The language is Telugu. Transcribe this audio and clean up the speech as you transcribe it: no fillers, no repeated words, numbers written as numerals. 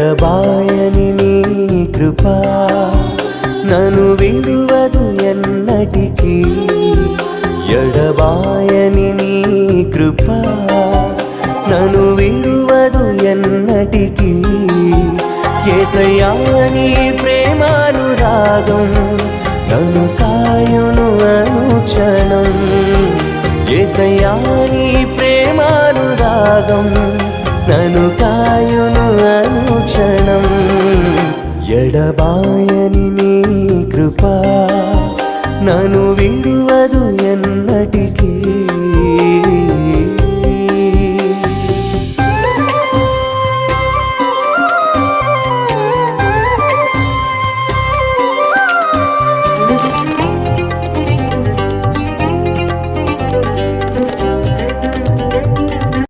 ఎడబాయని నీ కృపా నన్ను విడువదు ఎన్నటికీ ఎడబాయని నీ కృపా నన్ను విడువదు ఎన్నటికీ యేసయ్యా నీ ప్రేమానురాగం నన్ను కాయును అనుక్షణం యేసయ్యా నీ ప్రేమానురాగం నన్ను కాయును అనుక్షణం ఎడబాయని నీ కృపా నన్ను విడువదు